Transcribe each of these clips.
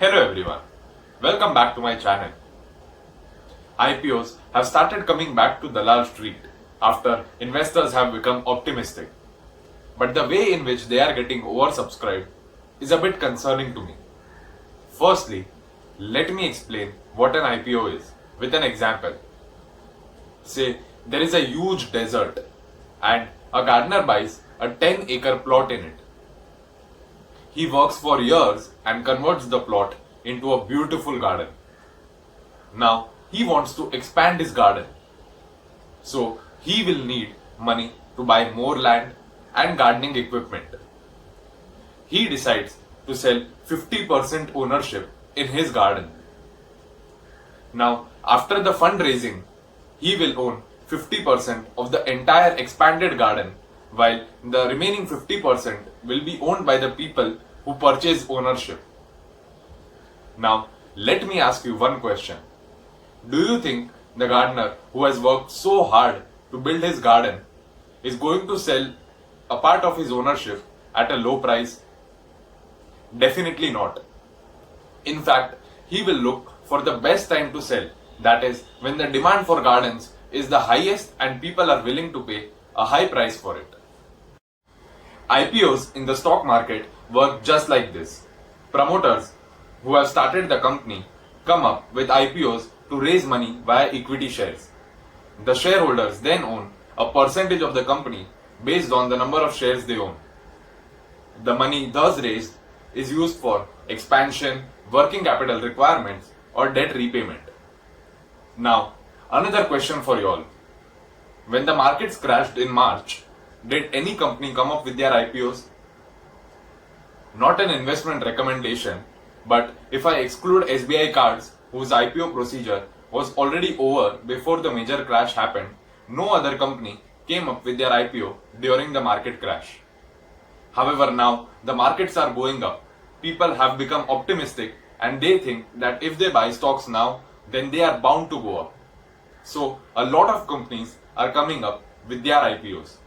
Hello everyone, welcome back to my channel. IPOs have started coming back to Dalal Street after investors have become optimistic. But the way in which they are getting oversubscribed is a bit concerning to me. Firstly, let me explain what an IPO is with an example. Say there is a huge desert and a gardener buys a 10-acre plot in it. He works for years and converts the plot into a beautiful garden. Now he wants to expand his garden. So he will need money to buy more land and gardening equipment. He decides to sell 50% ownership in his garden. Now after the fundraising, he will own 50% of the entire expanded garden, while the remaining 50% will be owned by the people who purchase ownership. Now, let me ask you one question. Do you think the gardener who has worked so hard to build his garden is going to sell a part of his ownership at a low price? Definitely not. In fact, he will look for the best time to sell, that is, when the demand for gardens is the highest and people are willing to pay a high price for it. IPOs in the stock market work just like this. Promoters who have started the company come up with IPOs to raise money via equity shares. The shareholders then own a percentage of the company based on the number of shares they own. The money thus raised is used for expansion, working capital requirements, or debt repayment. Now, another question for you all. When the markets crashed in March, did any company come up with their IPOs? Not an investment recommendation, but if I exclude SBI Cards, whose IPO procedure was already over before the major crash happened, no other company came up with their IPO during the market crash. However, now the markets are going up. People have become optimistic and they think that if they buy stocks now, then they are bound to go up. So, a lot of companies are coming up with their IPOs.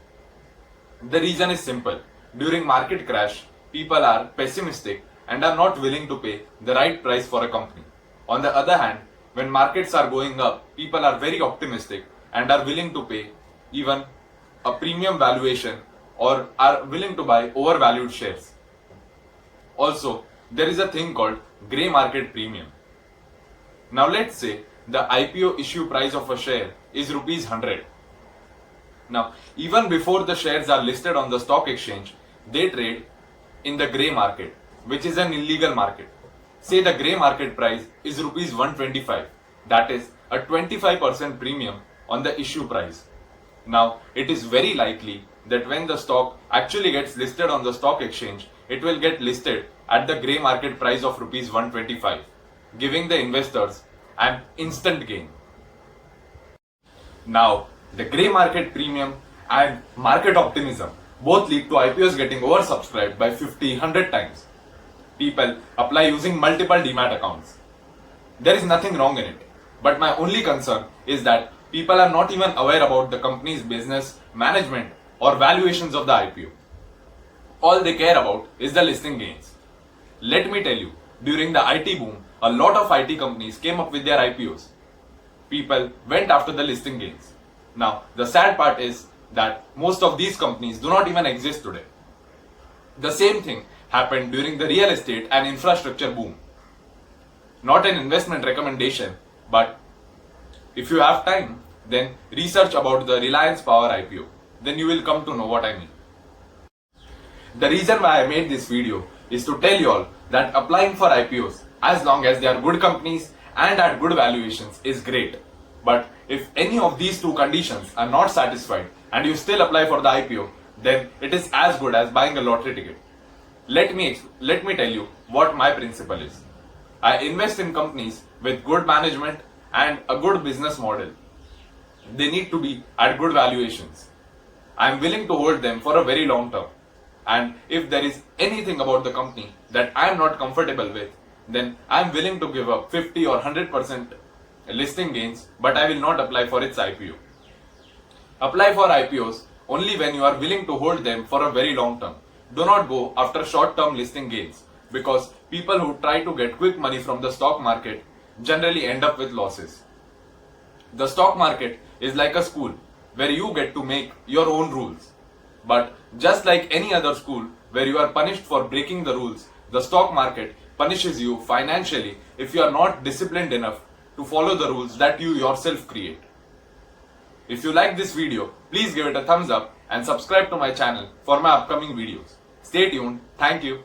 The reason is simple. During market crash, people are pessimistic and are not willing to pay the right price for a company. On the other hand, when markets are going up, people are very optimistic and are willing to pay even a premium valuation or are willing to buy overvalued shares. Also, there is a thing called grey market premium. Now let's say the IPO issue price of a share is rupees 100. Now, even before the shares are listed on the stock exchange, they trade in the grey market, which is an illegal market. Say the grey market price is rupees 125. That is a 25% premium on the issue price. Now, it is very likely that when the stock actually gets listed on the stock exchange, it will get listed at the grey market price of rupees 125, giving the investors an instant gain. Now, the grey market premium and market optimism both lead to IPOs getting oversubscribed by 50, 100 times. People apply using multiple demat accounts. There is nothing wrong in it, but my only concern is that people are not even aware about the company's business, management, or valuations of the IPO. All they care about is the listing gains. Let me tell you, during the IT boom, a lot of IT companies came up with their IPOs. People went after the listing gains. Now, the sad part is that most of these companies do not even exist today. The same thing happened during the real estate and infrastructure boom. Not an investment recommendation, but if you have time, then research about the Reliance Power IPO. Then you will come to know what I mean. The reason why I made this video is to tell you all that applying for IPOs, as long as they are good companies and at good valuations, is great. But if any of these two conditions are not satisfied and you still apply for the IPO, then it is as good as buying a lottery ticket. Let me tell you what my principle is. I invest in companies with good management and a good business model. They need to be at good valuations. I am willing to hold them for a very long term. And if there is anything about the company that I am not comfortable with, then I am willing to give up 50 or 100% listing gains, but I will not apply for its IPO. Apply for IPOs only when you are willing to hold them for a very long term. Do not go after short-term listing gains, because people who try to get quick money from the stock market generally end up with losses. The stock market is like a school where you get to make your own rules. But just like any other school where you are punished for breaking the rules, the stock market punishes you financially if you are not disciplined enough to follow the rules that you yourself create. If you like this video, please give it a thumbs up and subscribe to my channel for my upcoming videos. Stay tuned. Thank you.